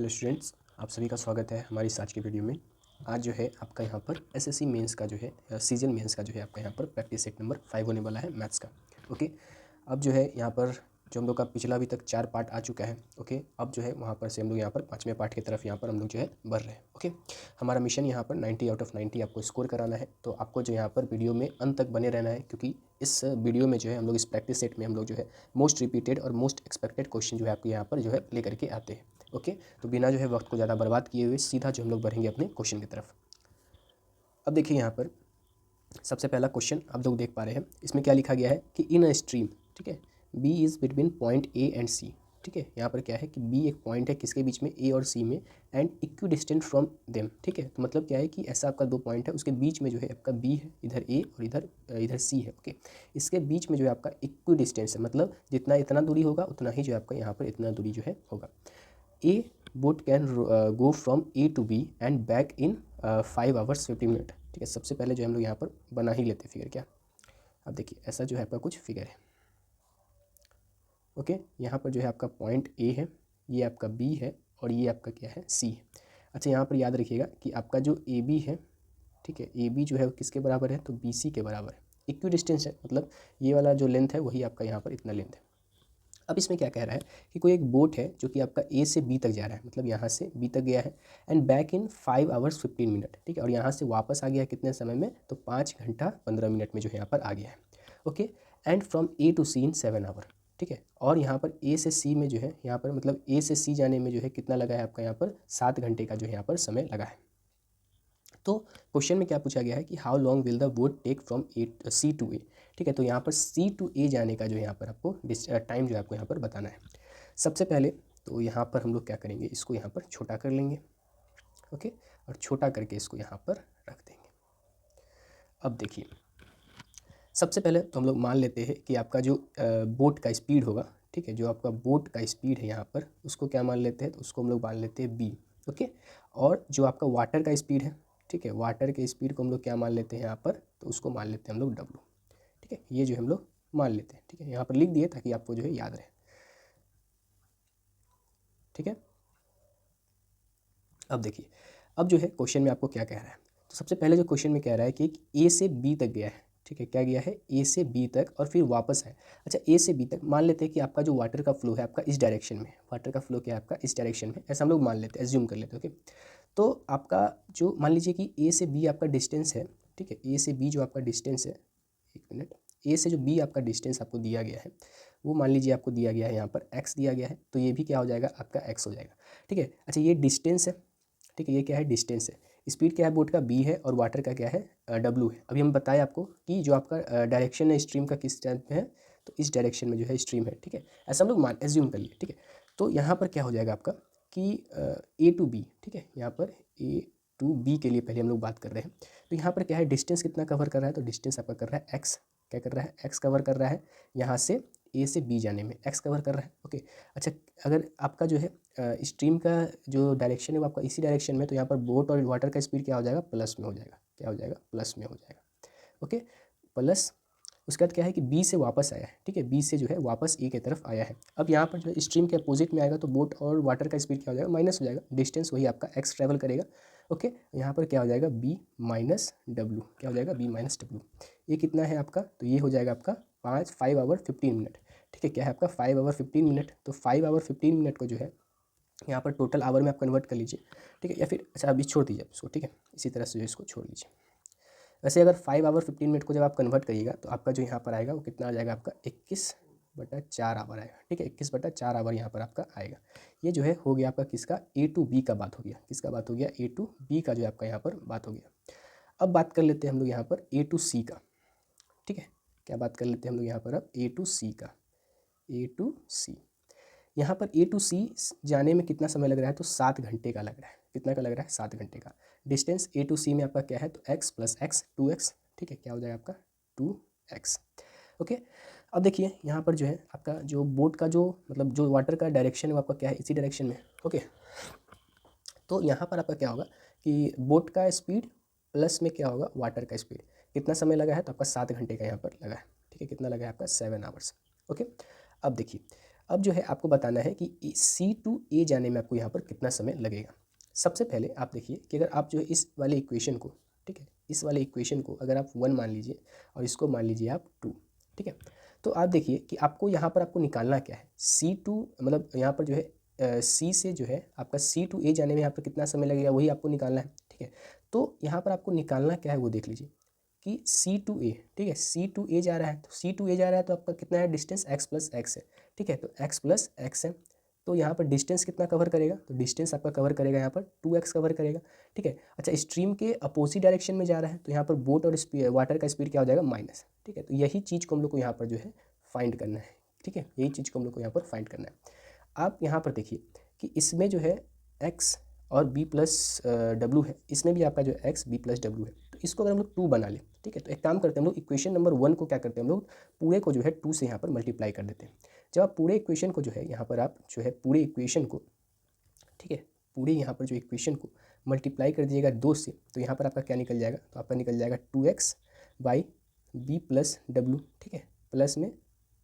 Hello students, आप सभी का स्वागत है हमारी इस आज की वीडियो में। आज जो है आपका यहाँ पर एसएससी मेंस का जो है सीजन मेंस का जो है आपका यहाँ पर प्रैक्टिस सेट नंबर 5 होने वाला है मैथ्स का। ओके, अब जो है यहाँ पर जो हम लोग का पिछला अभी तक 4 पार्ट आ चुका है। ओके, अब जो है वहाँ पर से हम लोग यहाँ पर 5वें पार्ट की तरफ यहाँ पर हम लोग जो है बढ़ रहे हैं। ओके, हमारा मिशन यहाँ पर 90 आउट ऑफ 90 आपको स्कोर कराना है। तो आपको जो यहाँ पर वीडियो में अंत तक बने रहना है, क्योंकि इस वीडियो में जो है हम लोग इस प्रैक्टिस सेट में हम लोग जो है मोस्ट रिपीटेड और मोस्ट एक्सपेक्टेड क्वेश्चन जो है आपके यहाँ पर जो है लेकर के आते हैं। ओके, तो बिना जो है वक्त को ज़्यादा बर्बाद किए हुए सीधा जो हम लोग बढ़ेंगे अपने क्वेश्चन की तरफ। अब देखिए यहाँ पर सबसे पहला क्वेश्चन आप लोग देख पा रहे हैं, इसमें क्या लिखा गया है कि इन अ स्ट्रीम, ठीक है, B is between point A and C. ठीक है, यहाँ पर क्या है कि बी एक पॉइंट है किसके बीच में, ए और सी में, and equi distant from them. ठीक है, तो मतलब क्या है कि ऐसा आपका दो पॉइंट है, उसके बीच में जो है आपका बी है, इधर ए और इधर सी है। ओके, इसके बीच में जो है आपका इक्वी डिस्टेंस है, मतलब जितना इतना दूरी होगा उतना ही जो है आपका यहाँ पर इतना दूरी जो है होगा। A boat can go from A to B and back in 5 hours 50 minute. ठीक है, सबसे पहले जो हम लोग यहाँ पर बना ही लेते फिगर। क्या, अब देखिए ऐसा जो है आपका कुछ फिगर है। ओके, यहाँ पर जो है आपका पॉइंट ए है, ये आपका बी है और ये आपका क्या है, सी है। अच्छा, यहाँ पर याद रखिएगा कि आपका जो ए बी है, ठीक है, ए बी जो है वो किसके बराबर है, तो बी सी के बराबर है। इक्वी डिस्टेंस है, मतलब ये वाला जो लेंथ है वही आपका यहाँ पर इतना लेंथ है। अब इसमें क्या कह रहा है कि कोई एक बोट है जो कि आपका ए से बी तक जा रहा है, मतलब यहाँ से बी तक गया है, and back in 5 hours 15 minute. ठीक है, और यहाँ से वापस आ गया है कितने समय में, तो 5 घंटा 15 मिनट में जो है यहाँ पर आ गया है। Okay, and from A to C in 7 hour. ठीक है, और यहाँ पर ए से सी में जो है यहाँ पर मतलब ए से सी जाने में जो है कितना लगा है आपका यहाँ पर 7 घंटे का जो है यहाँ पर समय लगा है। तो क्वेश्चन में क्या पूछा गया है कि how long will the boat take from A C to A. ठीक है, तो यहाँ पर सी टू ए जाने का जो यहाँ पर आपको टाइम जो है आपको यहाँ पर बताना है। सबसे पहले तो यहाँ पर हम लोग क्या करेंगे, इसको यहाँ पर छोटा कर लेंगे। ओके, और छोटा करके इसको यहाँ पर रख देंगे। अब देखिए, सबसे पहले तो हम लोग मान लेते हैं कि आपका जो बोट का स्पीड होगा, ठीक है, जो आपका बोट का स्पीड है यहाँ पर उसको क्या मान लेते हैं, तो उसको हम लोग मान लेते हैं बी। ओके, और जो आपका वाटर का स्पीड है, ठीक है, वाटर के स्पीड को हम लोग क्या मान लेते हैं यहाँ पर, तो उसको मान लेते हैं हम लोग डब्लू। ठीक है, ये जो हम लोग मान लेते हैं। ठीक है, यहाँ पर लिख दिए ताकि आपको जो है याद रहे। ठीक है, अब देखिए, अब जो है क्वेश्चन में आपको क्या कह रहा है, तो सबसे पहले जो क्वेश्चन में कह रहा है कि ए से बी तक गया है। ठीक है, क्या गया है, ए से बी तक और फिर वापस है। अच्छा, ए से बी तक मान लेते हैं कि आपका जो वाटर का फ्लो है आपका इस डायरेक्शन में, वाटर का फ्लो क्या है आपका इस डायरेक्शन में, ऐसा हम लोग मान लेते हैं, एज्यूम कर लेते हैं। ओके, तो आपका जो मान लीजिए कि ए से बी आपका डिस्टेंस है, ठीक है, ए से बी जो आपका डिस्टेंस है, एक मिनट, ए से जो बी आपका डिस्टेंस आपको दिया गया है वो मान लीजिए आपको दिया गया है यहाँ पर एक्स दिया गया है, तो ये भी क्या हो जाएगा आपका एक्स हो जाएगा। ठीक है, अच्छा ये डिस्टेंस है, ठीक है, ये क्या है, डिस्टेंस है। स्पीड क्या है बोट का, बी है, और वाटर का क्या है, डब्लू है। अभी हम बताए आपको कि जो आपका डायरेक्शन है स्ट्रीम का किस टाइप में है, तो इस डायरेक्शन में जो है स्ट्रीम है। ठीक है, ऐसा हम लोग मान एज्यूम कर लिए। ठीक है, तो यहाँ पर क्या हो जाएगा आपका कि ए टू बी, ठीक है, यहाँ पर ए टू बी के लिए पहले हम लोग बात कर रहे हैं। तो यहाँ पर क्या है, डिस्टेंस कितना कवर कर रहा है, तो डिस्टेंस आपका कर रहा है एक्स। क्या कर रहा है, एक्स कवर कर रहा है, यहाँ से ए से बी जाने में एक्स कवर कर रहा है। ओके, अच्छा अगर आपका जो है स्ट्रीम का जो डायरेक्शन है वो आपका इसी डायरेक्शन में, तो यहाँ पर बोट और वाटर का स्पीड क्या हो जाएगा, प्लस में हो जाएगा। क्या हो जाएगा, प्लस में हो जाएगा। ओके, प्लस उसके बाद क्या है कि बी से वापस आया है। ठीक है, बी से जो है वापस ए की तरफ आया है। अब यहाँ पर जो है स्ट्रीम के अपोजिट में आएगा तो बोट और वाटर का स्पीड क्या हो जाएगा, माइनस हो जाएगा। डिस्टेंस वही आपका एक्स ट्रैवल करेगा। ओके, यहाँ पर क्या हो जाएगा, बी माइनस डब्लू। क्या हो जाएगा, बी माइनस डब्लू। ये कितना है आपका, तो ये हो जाएगा आपका 5 आवर 15 मिनट। ठीक है, क्या है आपका 5 आवर 15 मिनट। तो 5 आवर 15 मिनट को जो है यहाँ पर टोटल आवर में आप कन्वर्ट कर लीजिए। ठीक है, या फिर अच्छा अभी छोड़ दीजिए इसको। ठीक है, इसी तरह से जो इसको छोड़ लीजिए। वैसे अगर 5 आवर 15 मिनट को जब आप कन्वर्ट करिएगा तो आपका जो यहाँ पर आएगा वो कितना आ जाएगा, आपका 21/4 आवर आएगा। ठीक है, 21/4 आवर यहाँ पर आपका आएगा। ये जो है हो गया आपका किसका, ए टू बी का बात हो गया। किसका बात हो गया, ए टू बी का जो आपका यहाँ पर बात हो गया। अब बात कर लेते हैं हम लोग यहाँ पर ए टू सी का। ठीक है, क्या बात कर लेते हैं हम लोग यहाँ पर अब ए टू सी का। ए टू सी, यहाँ पर ए टू सी जाने में कितना समय लग रहा है, तो 7 घंटे का लग रहा है। कितना का लग रहा है, 7 घंटे का। डिस्टेंस ए टू सी में आपका क्या है, तो एक्स प्लस एक्स 2x। ठीक है, क्या हो जाएगा आपका 2x। ओके, अब देखिए यहाँ पर जो है आपका जो बोट का जो मतलब जो वाटर का डायरेक्शन है वो आपका क्या है, इसी डायरेक्शन में। ओके, तो यहाँ पर आपका क्या होगा कि बोट का स्पीड प्लस में क्या होगा, वाटर का स्पीड। कितना समय लगा है, तो आपका 7 घंटे का यहाँ पर लगा है। ठीक है, कितना लगा है आपका 7 आवर्स। ओके, अब देखिए, अब जो है आपको बताना है कि सी टू ए जाने में आपको यहाँ पर कितना समय लगेगा। सबसे पहले आप देखिए कि अगर आप जो है इस वाले इक्वेशन को, ठीक है, इस वाले इक्वेशन को अगर आप 1 मान लीजिए और इसको मान लीजिए आप 2, ठीक है, तो आप देखिए कि आपको यहाँ पर आपको निकालना क्या है, C2 मतलब यहाँ पर जो है सी से जो है आपका C2A जाने में यहाँ पर कितना समय लगेगा वही आपको निकालना है, ठीक है। तो यहाँ पर आपको निकालना क्या है वो देख लीजिए कि C2A, ठीक है, C2A जा रहा है, तो C2A जा रहा है तो आपका कितना है डिस्टेंस x प्लस एक्स है, ठीक है, तो x प्लस एक्स है। तो यहाँ पर डिस्टेंस कितना कवर करेगा, तो डिस्टेंस आपका कवर करेगा यहाँ पर 2x कवर करेगा, ठीक है। अच्छा, स्ट्रीम के अपोजिट डायरेक्शन में जा रहा है तो यहाँ पर बोट और वाटर का स्पीड क्या हो जाएगा, माइनस, ठीक है। तो यही चीज़ को हम लोग को यहाँ पर जो है फाइंड करना है, ठीक है, यही चीज़ को हम लोग को यहाँ पर फाइंड करना है। आप यहाँ पर देखिए कि इसमें जो है x और b प्लस डब्लू है, इसमें भी आपका जो है x b प्लस डब्लू है, तो इसको अगर हम लोग 2 बना लें, ठीक है, तो एक काम करते हैं हम लोग इक्वेशन नंबर 1 को क्या करते हैं हम लोग पूरे को जो है 2 से यहाँ पर मल्टीप्लाई कर देते हैं। जब आप पूरे इक्वेशन को जो है यहाँ पर आप जो है पूरे इक्वेशन को, ठीक है, पूरे यहाँ पर जो इक्वेशन को मल्टीप्लाई कर दीजिएगा 2 से, तो यहाँ पर आपका क्या निकल जाएगा, तो आपका निकल जाएगा 2x by B plus W, ठीक है, प्लस में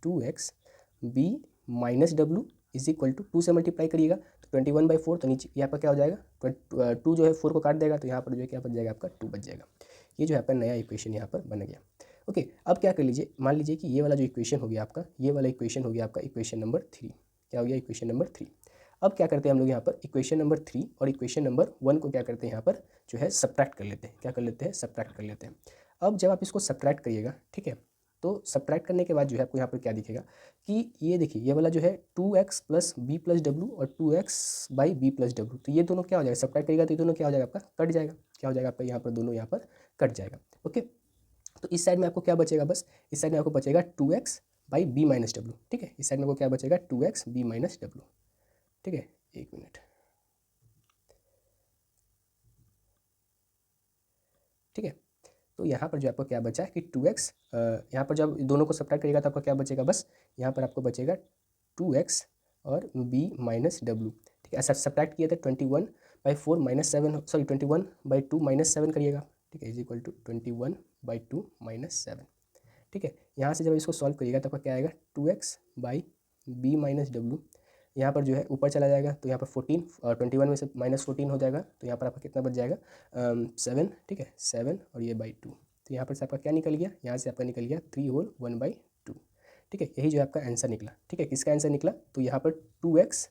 2x B minus W is equal to 2 से मल्टीप्लाई करिएगा तो 21/4, तो नीचे यहाँ पर क्या हो जाएगा 2 जो है 4 को काट देगा तो यहाँ पर जो है क्या बच जाएगा आपका 2 बच जाएगा। ये जो है आपका नया इक्वेशन यहाँ पर बन गया। ओके, अब क्या कर लीजिए, मान लीजिए कि ये वाला जो इक्वेशन हो गया आपका, ये वाला इक्वेशन हो गया आपका इक्वेशन नंबर 3, क्या हो गया इक्वेशन नंबर 3। अब क्या करते हैं हम लोग यहाँ पर इक्वेशन नंबर 3 और इक्वेशन नंबर 1 को क्या करते हैं यहाँ पर जो है सब्ट्रैक्ट कर लेते हैं, क्या कर लेते हैं सब्ट्रैक्ट कर लेते हैं। अब जब आप इसको सब्ट्रैक्ट करिएगा, ठीक है, तो सब्ट्रैक्ट करने के बाद जो है आपको यहाँ पर क्या दिखेगा कि ये देखिए ये वाला जो है 2x plus B plus W और 2x by B plus W, तो ये दोनों क्या हो जाएगा, सब्ट्रैक्ट करिएगा तो ये दोनों क्या हो जाएगा आपका कट जाएगा, क्या हो जाएगा आपका यहाँ पर दोनों यहाँ पर कट जाएगा। ओके, तो इस साइड में आपको क्या बचेगा, बस इस साइड में आपको बचेगा 2x by B minus W, ठीक है, इस साइड में आपको क्या बचेगा 2x बी माइनस डब्लू, ठीक है, एक मिनट, ठीक है। तो यहाँ पर जो आपको क्या बचा है कि 2x, यहाँ पर जब दोनों को सब्ट्रैक्ट करिएगा तो आपका क्या बचेगा, बस यहाँ पर आपको बचेगा 2x और b माइनस डब्लू, ठीक है। ऐसा सब्ट्रैक्ट किया था 21/4 माइनस 7, सॉरी 21/2 माइनस 7 करिएगा, ठीक है, इज इक्वल टू 21/2 माइनस 7, ठीक है। यहाँ से जब इसको सॉल्व करिएगा तो आपका क्या आएगा 2x by B minus W, यहाँ पर जो है ऊपर चला जाएगा तो यहाँ पर 14 और 21 में से -14 हो जाएगा तो यहाँ पर आपका कितना बच जाएगा 7, ठीक है, 7 और ये बाई 2, तो यहाँ पर से आपका क्या निकल गया, यहाँ से आपका निकल गया 3 होल 1/2, ठीक है, यही जो है आपका आंसर निकला, ठीक है। किसका आंसर निकला, तो यहाँ पर 2x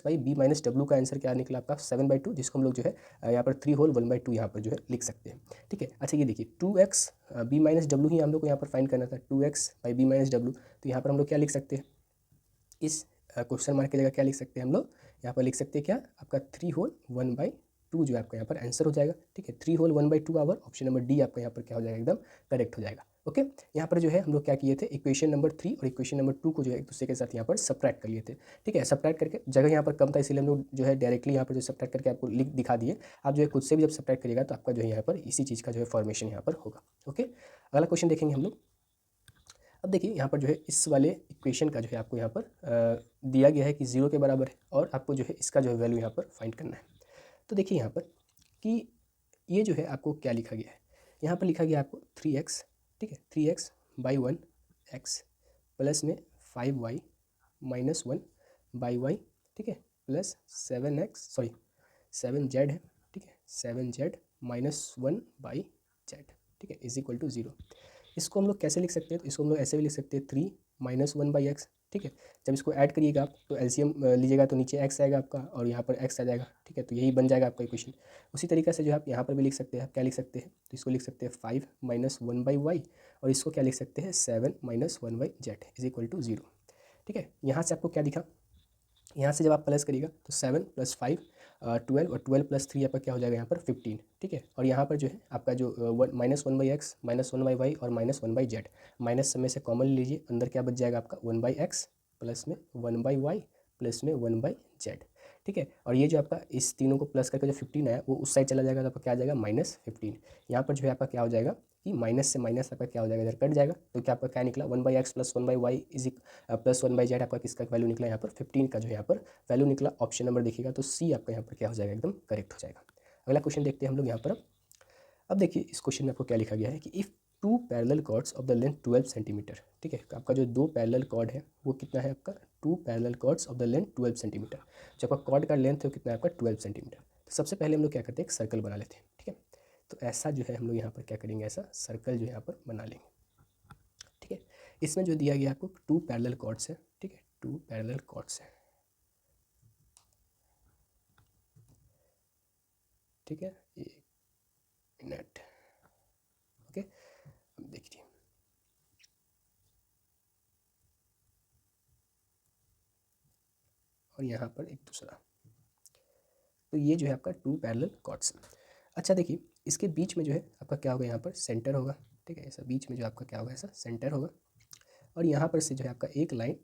by B minus W का आंसर क्या निकला आपका 7/2, जिसको हम लोग जो है यहाँ पर 3 होल 1/2 यहाँ पर जो है लिख सकते हैं, ठीक है। अच्छा, ये देखिए 2x बी माइनस डब्लू ही हम लोग को यहाँ पर फाइंड करना था, 2x by B minus W, तो यहाँ पर हम लोग क्या लिख सकते हैं, इस क्वेश्चन मार्क की जगह क्या लिख सकते हैं हम लोग, यहाँ पर लिख सकते हैं क्या आपका 3 होल 1/2 जो है आपका यहाँ पर आंसर हो जाएगा, ठीक है, 3 whole 1/2 hour option number D आपका यहाँ पर क्या हो जाएगा एकदम करेक्ट हो जाएगा। ओके, यहाँ पर जो है हम लोग क्या किए थे इक्वेशन नंबर 3 और इक्वेशन नंबर 2 को जो है एक दूसरे के साथ यहाँ पर सब्ट्रैक्ट कर लिए थे, ठीक है। सब्ट्रैक्ट करके जगह यहाँ पर कम था इसलिए हम लोग जो है डायरेक्टली यहाँ पर जो सब्ट्रैक्ट करके आपको लिख दिखा दिए, आप जो है खुद से भी जब सब्ट्रैक्ट करिएगा तो आपका जो है यहाँ पर इसी चीज़ का जो है फॉर्मेशन यहाँ पर होगा। ओके, अगला क्वेश्चन देखेंगे हम लोग। अब देखिए यहाँ पर जो है इस वाले इक्वेशन का जो है आपको यहाँ पर दिया गया है कि 0 के बराबर है और आपको जो है इसका जो है वैल्यू यहाँ पर फाइंड करना है। तो देखिए यहाँ पर कि ये जो है आपको क्या लिखा गया है, यहाँ पर लिखा गया आपको 3x, ठीक है, 3x बाई 1x प्लस में 5y माइनस 1/y, ठीक है, प्लस 7z है, ठीक है, 7z माइनस 1/z, ठीक है, इज इक्वल टू 0। इसको हम लोग कैसे लिख सकते हैं, तो इसको हम लोग ऐसे भी लिख सकते हैं 3 माइनस 1/x, ठीक है। जब इसको ऐड करिएगा आप तो एलसीएम लीजिएगा तो नीचे x आएगा आपका और यहाँ पर x आ जाएगा, ठीक है, तो यही बन जाएगा आपका इक्वेशन। उसी तरीके से जो है आप यहाँ पर भी लिख सकते हैं, आप क्या लिख सकते हैं, तो इसको लिख सकते हैं 5 माइनस 1/y और इसको क्या लिख सकते हैं 7 minus 1/z is equal to 0, ठीक है। यहाँ से आपको क्या दिखा, यहाँ से जब आप प्लस करिएगा तो 7 + 5 12 और 12 + 3 आपका क्या हो जाएगा यहाँ पर 15, ठीक है। और यहाँ पर जो है आपका जो -1/x -1/y और -1/z माइनस समय से कॉमन लीजिए, अंदर क्या बच जाएगा आपका 1/x प्लस में 1/y प्लस में 1/z, ठीक है। और ये जो आपका इस तीनों को प्लस करके जो 15 आया वो उस साइड चला जाएगा तो आपका क्या आ जाएगा -15। यहाँ पर जो है आपका क्या हो जाएगा कि माइनस से माइनस आपका क्या हो जाएगा इधर कट जाएगा, तो क्या आपका क्या निकला 1/x plus 1/y is plus 1/z आपका किसका वैल्यू निकला यहाँ पर 15 का जो यहाँ पर वैल्यू निकला। ऑप्शन नंबर देखिएगा तो सी आपका यहाँ पर क्या हो जाएगा एकदम करेक्ट हो जाएगा। अगला क्वेश्चन देखते हैं हम लोग यहाँ पर। अब देखिए इस क्वेश्चन में आपको क्या लिखा गया है कि if two parallel chords of the length 12 centimetre. ठीक है, आपका जो दो पैरेलल कॉर्ड है वो कितना है आपका, two parallel chords of the length 12 centimetre. जो आपका कॉर्ड का लेंथ है वो कितना है आपका 12 सेंटीमीटर। तो सबसे पहले हम लोग क्या करते हैं, एक सर्कल बना लेते हैं। ठीक है, तो ऐसा जो है हम लोग यहाँ पर क्या करेंगे, ऐसा सर्कल जो है यहाँ पर बना लेंगे। ठीक है, इसमें जो दिया गया आपको टू पैरेलल कॉर्ड्स है। ठीक है, टू पैरेलल कॉर्ड्स है। ठीक है, एक मिनट। ओके, अब देखिए और यहाँ पर एक दूसरा, तो ये जो है आपका टू पैरेलल कॉर्ड्स। अच्छा देखिए, इसके बीच में जो है आपका क्या होगा, यहाँ पर सेंटर होगा। ठीक है, ऐसा बीच में जो आपका क्या होगा, ऐसा सेंटर होगा। और यहाँ पर से जो है आपका एक लाइन,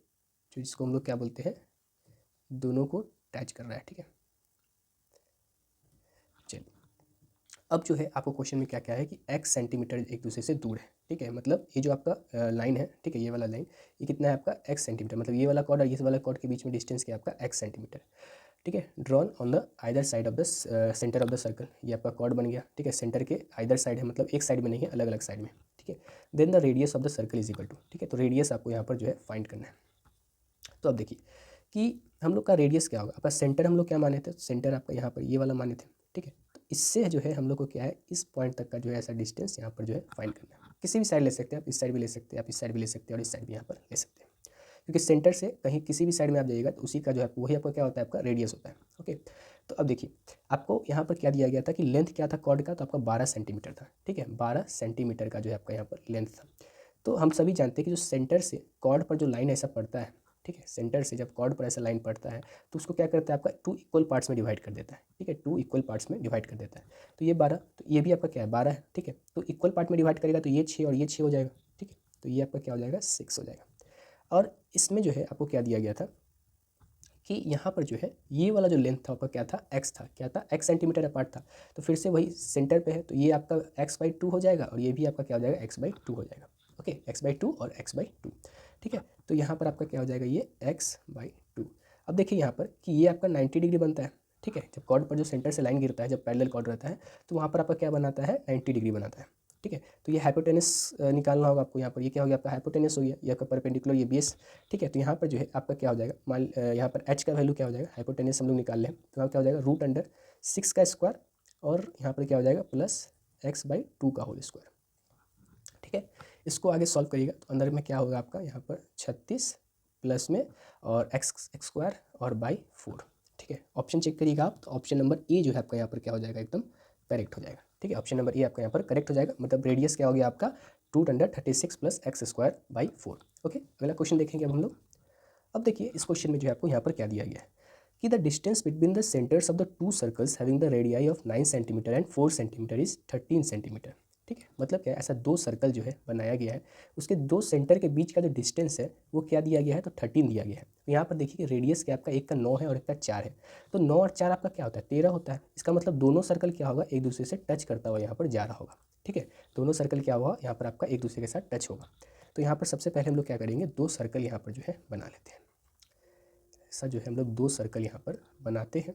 जो जिसको हम लोग क्या बोलते हैं, दोनों को टच कर रहा है। ठीक है, चलिए अब जो है आपको क्वेश्चन में क्या क्या है कि x सेंटीमीटर एक दूसरे से दूर है। ठीक है, मतलब ये जो आपका लाइन है, ठीक है, ये वाला लाइन, ये कितना है आपका x सेंटीमीटर, मतलब ये वाला कॉर्ड और ये वाला कॉर्ड के बीच में डिस्टेंस क्या है आपका x सेंटीमीटर। ठीक है, drawn on the either side of the centre of the circle, ये आपका कॉर्ड बन गया। ठीक है, सेंटर के आइदर साइड है, मतलब एक साइड में नहीं है, अलग अलग साइड में। ठीक है, then the radius of the circle is equal to, ठीक है, तो रेडियस आपको यहाँ पर जो है फाइंड करना है। तो अब देखिए कि हम लोग का रेडियस क्या होगा, आपका सेंटर हम लोग क्या माने थे, सेंटर आपका यहाँ पर ये वाला माने थे। ठीक है, तो इससे जो है हम लोग को क्या है, इस पॉइंट तक का जो है ऐसा डिस्टेंस यहाँ पर जो है फाइंड करना है। किसी भी साइड ले सकते हैं आप, इस साइड भी ले सकते हैं आप, इस साइड भी ले सकते हैं और इस साइड भी यहाँ पर ले सकते हैं। क्योंकि सेंटर से कहीं किसी भी साइड में आप जाइएगा तो उसी का जो है वही आपका क्या होता है, आपका रेडियस होता है। ओके, तो अब देखिए आपको यहाँ पर क्या दिया गया था कि लेंथ क्या था कॉर्ड का, तो आपका 12 सेंटीमीटर था। ठीक है, 12 सेंटीमीटर का जो है आपका यहाँ पर लेंथ था। तो हम सभी जानते हैं कि जो सेंटर से कॉर्ड पर जो लाइन ऐसा पड़ता है, ठीक है, सेंटर से जब कॉर्ड पर ऐसा लाइन पड़ता है तो उसको क्या करता है, आपका टू इक्वल पार्ट्स में डिवाइड कर देता है। ठीक है, टू इक्वल पार्ट्स में डिवाइड कर देता है। तो ये 12, तो ये भी आपका क्या है 12 है। ठीक है, तो इक्वल पार्ट में डिवाइड करेगा तो ये 6 और ये 6 हो जाएगा। ठीक है, तो ये आपका क्या हो जाएगा, 6 हो जाएगा। और इसमें जो है आपको क्या दिया गया था कि यहाँ पर जो है ये वाला जो लेंथ था आपका क्या था, x था, क्या था, x सेंटीमीटर अपार्ट था। तो फिर से वही सेंटर पे है, तो ये आपका x/2 हो जाएगा और ये भी आपका क्या हो जाएगा, x/2 हो जाएगा। ओके, x/2 और x/2। ठीक है, तो यहाँ पर आपका क्या हो जाएगा, ये x/2। अब देखिए यहाँ पर कि ये आपका 90 डिग्री बनता है। ठीक है, जब कॉर्ड पर जो सेंटर से लाइन गिरता है, जब पैरेलल कॉर्ड रहता है तो वहाँ पर आपका क्या बनाता है, 90 डिग्री बनाता है। ठीक है, तो ये हाइपोटेनस निकालना होगा आपको। यहाँ पर ये क्या हो गया, आपका हाइपोटेनस हो गया, ये आपका परपेंडिकुलर, ये बेस। ठीक है, तो यहाँ पर जो है आपका क्या हो जाएगा, मान यहाँ पर h का वैल्यू क्या हो जाएगा, हाइपोटेनस हम लोग निकाल लें तो यहाँ क्या हो जाएगा, √6 का स्क्वायर और यहाँ पर क्या हो जाएगा प्लस x/2 का होल स्क्वायर। ठीक है, इसको आगे सॉल्व करिएगा तो अंदर में क्या होगा आपका, यहाँ पर 36 प्लस में और x स्क्वायर और /4। ठीक है, ऑप्शन चेक करिएगा आप, तो ऑप्शन नंबर ए जो है आपका यहाँ पर क्या हो जाएगा, एकदम करेक्ट हो जाएगा। ठीक है, ऑप्शन नंबर ए आपका यहाँ पर करेक्ट हो जाएगा, मतलब रेडियस क्या हो गया आपका, √36 प्लस x²/4। ओके, अगला क्वेश्चन देखेंगे अब हम लोग। अब देखिए इस क्वेश्चन में जो है आपको यहाँ पर क्या दिया गया है कि the distance between the centres of the two circles having the radii of 9 centimetre and 4 centimetre is 13 centimetre. ठीक है, मतलब क्या है, ऐसा दो सर्कल जो है बनाया गया है, उसके दो सेंटर के बीच का जो डिस्टेंस है वो क्या दिया गया है, तो 13 दिया गया है। तो यहाँ पर देखिए कि रेडियस क्या आपका, एक का 9 है और एक का 4 है। तो 9 और 4 आपका क्या होता है, 13 होता है। इसका मतलब दोनों सर्कल क्या होगा, एक दूसरे से टच करता हुआ यहाँ पर जा रहा होगा। ठीक है, दोनों सर्कल क्या होगा, यहाँ पर आपका एक दूसरे के साथ टच होगा। तो यहाँ पर सबसे पहले हम लोग क्या करेंगे, दो सर्कल यहाँ पर जो है बना लेते हैं। ऐसा जो है हम लोग दो सर्कल यहाँ पर बनाते हैं,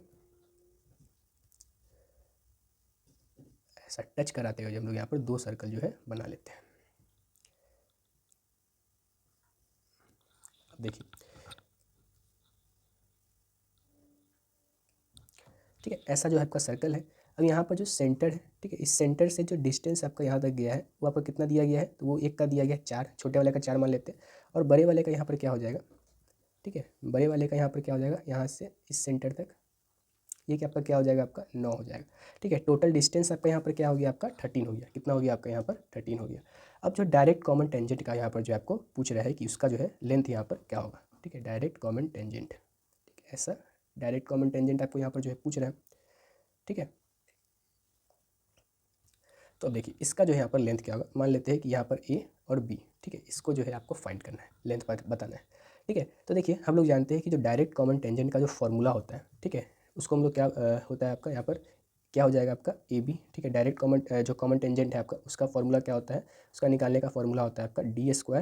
ऐसा टच कराते हुए हम लोग यहाँ पर दो सर्कल जो है बना लेते हैं। अब देखिए, ठीक है, ऐसा जो है आपका सर्कल है। अब यहाँ पर जो सेंटर है, ठीक है, इस सेंटर से जो डिस्टेंस आपका यहाँ तक गया है वो आपका कितना दिया गया है, तो वो एक का दिया गया है 4, छोटे वाले का 4 मान लेते हैं। और बड़े वाले का यहाँ पर क्या हो जाएगा, ठीक है, बड़े वाले का यहाँ पर क्या हो जाएगा, यहाँ से इस सेंटर तक ये क्या आपका क्या हो जाएगा, आपका 9 हो जाएगा। ठीक है, टोटल डिस्टेंस आपका यहाँ पर क्या हो गया, आपका 13 हो गया। कितना हो गया आपका यहाँ पर, 13 हो गया। अब जो डायरेक्ट कॉमन टेंजेंट का यहाँ पर जो आपको पूछ रहा है कि उसका जो है लेंथ यहाँ पर क्या होगा। ठीक है, डायरेक्ट कॉमन टेंजेंट, ठीक है, ऐसा डायरेक्ट कॉमन टेंजेंट आपको यहाँ पर जो है पूछ रहा है। ठीक है, तो अब देखिए इसका जो है यहाँ पर लेंथ क्या होगा, मान लेते हैं कि यहाँ पर ए और बी। ठीक है, इसको जो है आपको फाइंड करना है, लेंथ बताना है। ठीक है, तो देखिए हम लोग जानते हैं कि जो डायरेक्ट कॉमन टेंजेंट का जो फॉर्मूला होता है, ठीक है, उसको हम लोग क्या होता है आपका यहाँ पर क्या हो जाएगा आपका ए बी। ठीक है, डायरेक्ट कॉमन जो कॉमन टेंजेंट है आपका उसका फॉर्मूला क्या होता है, उसका निकालने का फॉर्मूला होता है आपका d²।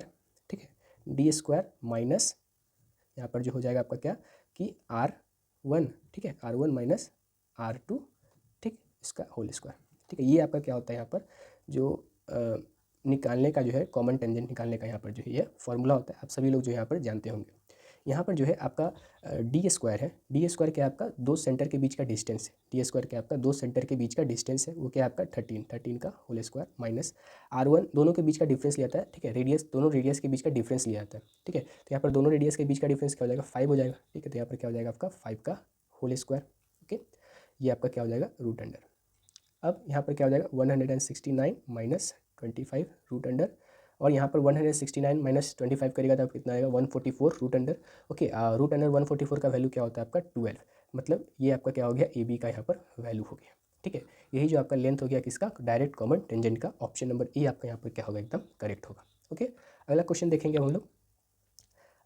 ठीक है, d² माइनस यहाँ पर जो हो जाएगा आपका क्या कि R1। ठीक है, R1 माइनस R2। ठीक, इसका होल स्क्वायर। ठीक है, ये आपका क्या होता है यहाँ पर जो निकालने का जो है, कॉमन टेंजेंट निकालने का यहाँ पर जो है ये फॉर्मूला होता है, आप सभी लोग जो यहाँ पर जानते होंगे। यहाँ पर जो है आपका डी स्क्वायर है, डी स्क्वायर क्या है आपका दो सेंटर के बीच का डिस्टेंस है, डी स्क्वायर क्या है आपका दो सेंटर के बीच का डिस्टेंस है, वो क्या है आपका 13 का होल स्क्वायर माइनस R1 दोनों के बीच का डिफरेंस लिया जाता है, ठीक है, रेडियस दोनों रेडियस के बीच का डिफरेंस लिया जाता है, ठीक है। तो यहाँ पर दोनों रेडियस के बीच का डिफरेंस क्या हो जाएगा 5 हो जाएगा, ठीक है। तो यहाँ पर क्या हो जाएगा आपका 5 का होल स्क्वायर, ओके। ये आपका क्या हो जाएगा रूट अंडर। अब यहाँ पर क्या हो जाएगा 169 माइनस 25 रूट अंडर, और यहाँ पर 169 माइनस 25 करेगा तो आप कितना आएगा 144 root under, okay. Root under 144 का वैल्यू क्या होता है आपका 12, मतलब ये आपका क्या हो गया ए बी का यहाँ पर वैल्यू हो गया, ठीक है। यही जो आपका लेंथ हो गया किसका, डायरेक्ट कॉमन टेंजेंट का, ऑप्शन नंबर ए आपका यहाँ पर क्या होगा एकदम करेक्ट होगा, ओके। अगला क्वेश्चन देखेंगे हम लोग।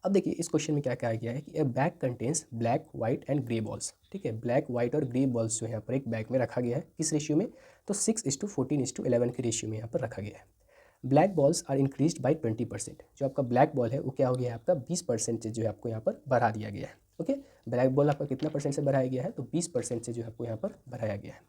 अब देखिए इस क्वेश्चन में क्या कहा गया है कि ए bag contains black white and grey balls, ठीक है। ब्लैक वाइट और ग्रे बॉल्स जो यहाँ पर एक बैग में रखा गया है, किस रेशियो में, तो 6:14:11 के रेशियो में यहाँ पर रखा गया है। Black balls are increased by 20%, जो आपका ब्लैक बॉल है वो क्या हो गया है आपका 20% से जो है आपको यहाँ पर बढ़ा दिया गया है, ओके। ब्लैक बॉल आपका कितना परसेंट से बढ़ाया गया है, तो 20% से जो है आपको यहाँ पर बढ़ाया गया है।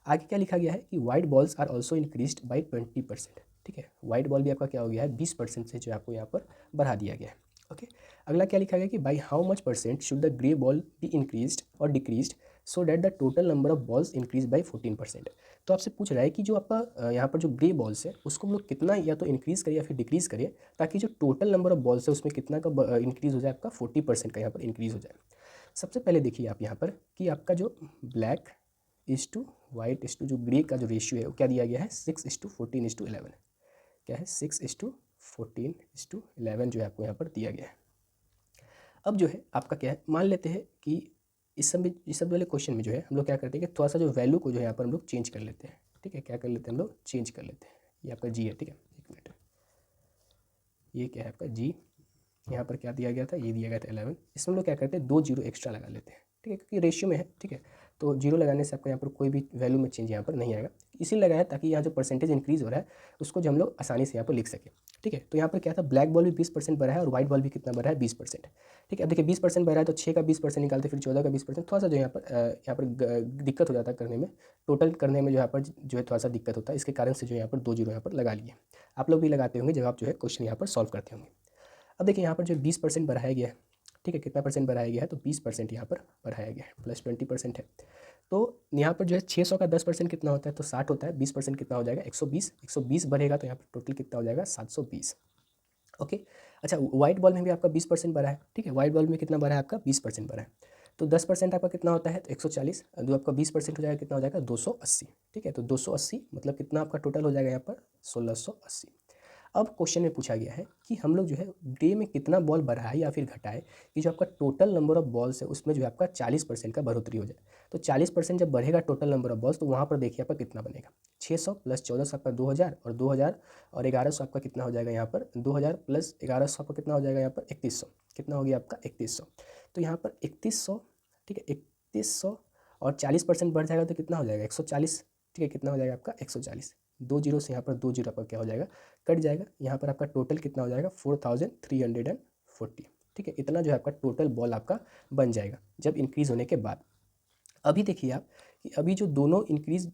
आगे क्या लिखा गया है कि white balls are also increased by 20%, ठीक है। वाइट बॉल भी आपका क्या हो गया है 20% से जो है आपको यहाँ पर बढ़ा दिया गया है, ओके। अगला क्या लिखा गया कि by how much percent should the grey ball be increased और decreased so that the total number of balls increase by 14%। तो आपसे पूछ रहा है कि जो आपका यहाँ पर जो ग्रे बॉल्स है उसको हम लोग कितना या तो इंक्रीज़ करें या फिर डिक्रीज़ करें, ताकि जो टोटल नंबर ऑफ बॉल्स है उसमें कितना का इंक्रीज़ हो जाए, आपका 40% का यहाँ पर इंक्रीज़ हो जाए। सबसे पहले देखिए आप यहाँ पर कि आपका जो black is to white is to जो ग्रे का जो रेशियो है वो क्या दिया गया है 6:14:11, क्या है 6:14:11 जो है आपको यहाँ पर दिया गया है। अब जो है आपका क्या है, मान लेते हैं कि इस सब वाले क्वेश्चन में जो है हम लोग क्या करते हैं कि थोड़ा सा जो वैल्यू को जो है यहाँ पर हम लोग चेंज कर लेते हैं, ठीक है। क्या कर लेते हैं हम लोग, चेंज कर लेते हैं। ये आपका जी है, ठीक है, एक मिनट, ये क्या है आपका जी, यहाँ पर क्या दिया गया था, ये दिया गया था 11, इसमें हम लोग क्या करते हैं 2 जीरो एक्स्ट्रा लगा लेते हैं, ठीक है, क्योंकि रेशियो में है, ठीक है। तो जीरो लगाने से आपको यहाँ पर कोई भी वैल्यू में चेंज यहाँ पर नहीं आएगा, इसीलिए लगाया ताकि यहाँ जो परसेंटेज इंक्रीज़ हो रहा है उसको जो हम लोग आसानी से यहाँ पर लिख सकें, ठीक है। तो यहाँ पर क्या था, ब्लैक बॉल भी 20% बढ़ा है और वाइट बॉल भी कितना बढ़ा है 20%, ठीक है। अब देखिए 20% बढ़ा है तो 6 का 20% निकालते फिर 14 का 20%, थोड़ा सा जो यहाँ पर दिक्कत हो जाता है करने में, टोटल करने में जो यहाँ पर जो है थोड़ा सा दिक्कत होता है, इसके कारण से जो यहाँ पर 2 जीरो यहाँ पर लगा लिए। आप लोग भी लगाते होंगे जब आप जो है क्वेश्चन यहाँ पर सॉल्व करते होंगे। अब देखिए यहाँ पर जो 20% बढ़ाया गया है, ठीक है, कितना परसेंट बढ़ाया गया है, तो 20% यहाँ पर बढ़ाया गया है, प्लस 20% है। तो यहाँ पर जो है 600 का 10% कितना होता है, तो 60 होता है, 20% कितना हो जाएगा 120, 120 बढ़ेगा तो यहाँ पर टोटल कितना हो जाएगा 720, ओके। अच्छा वाइट बॉल में भी आपका 20% बढ़ा है, ठीक है, वाइट बॉल में कितना बढ़ा है आपका 20% बढ़ा है, तो 10% आपका कितना होता है तो 140, जो आपका 20% हो जाएगा कितना हो जाएगा 280, ठीक है। तो 280 मतलब कितना आपका टोटल हो जाएगा यहाँ पर 1680। अब क्वेश्चन में पूछा गया है कि हम लोग जो है डे में कितना बॉल बढ़ाए या फिर घटाए कि जो आपका टोटल नंबर ऑफ बॉल्स है उसमें जो है आपका 40% का बढ़ोतरी हो जाए। तो 40% जब बढ़ेगा टोटल नंबर ऑफ बॉल्स तो वहाँ पर देखिए आपका कितना बनेगा 600 प्लस 1400 आपका 2000 और 2000 और 1100 आपका कितना हो जाएगा यहाँ पर 2000 प्लस 1100 आपका कितना हो जाएगा यहाँ पर 3100, कितना हो गया आपका 3100। तो यहाँ पर 3100, ठीक है, 3100 और 40% बढ़ जाएगा तो कितना हो जाएगा 140, ठीक है, कितना हो जाएगा आपका 140। 2 जीरो से यहाँ पर 2 जीरो आपका क्या हो जाएगा कट जाएगा, यहाँ पर आपका टोटल कितना हो जाएगा 4340, ठीक है। इतना जो है आपका टोटल बॉल आपका बन जाएगा जब इंक्रीज़ होने के बाद। अभी देखिए आप कि अभी जो दोनों इंक्रीज़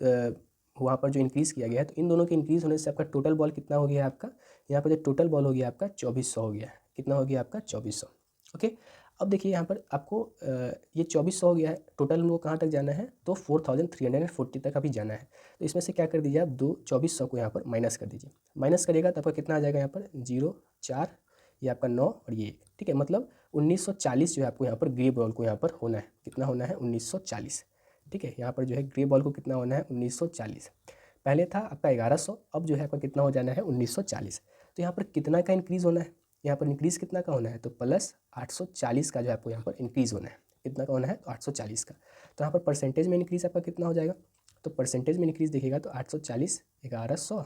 वहाँ पर जो इंक्रीज़ किया गया है तो इन दोनों के इंक्रीज़ होने से आपका टोटल बॉल कितना हो गया आपका, यहाँ पर जो टोटल बॉल हो गया आपका 2400 हो गया है, कितना हो गया आपका 2400, ओके। अब देखिए यहाँ पर आपको ये 2400 हो गया है, टोटल हम लोग कहाँ तक जाना है तो 4340 तक अभी जाना है। तो इसमें से क्या कर दीजिए आप 2400 को यहाँ पर माइनस कर दीजिए, माइनस करेगा तो आपका कितना आ जाएगा यहाँ पर 0 4 ये आपका 9 और ये 1, ठीक है। मतलब 1940 जो है आपको यहाँ पर ग्रे बॉल को यहाँ पर होना है, कितना होना है 1940, ठीक है। यहाँ पर जो है ग्रे बॉल को कितना होना है 1940, पहले था आपका 1100, अब जो है आपका कितना हो जाना है 1940। तो यहाँ पर कितना का इंक्रीज़ होना है, यहाँ पर इंक्रीज़ कितना का होना है तो प्लस 840 का जो आपको यहाँ पर इंक्रीज़ होना है, कितना का होना है तो 840 का। तो यहाँ पर परसेंटेज में इंक्रीज़ आपका कितना हो जाएगा, तो परसेंटेज में इंक्रीज़ देखिएगा तो 840 1100,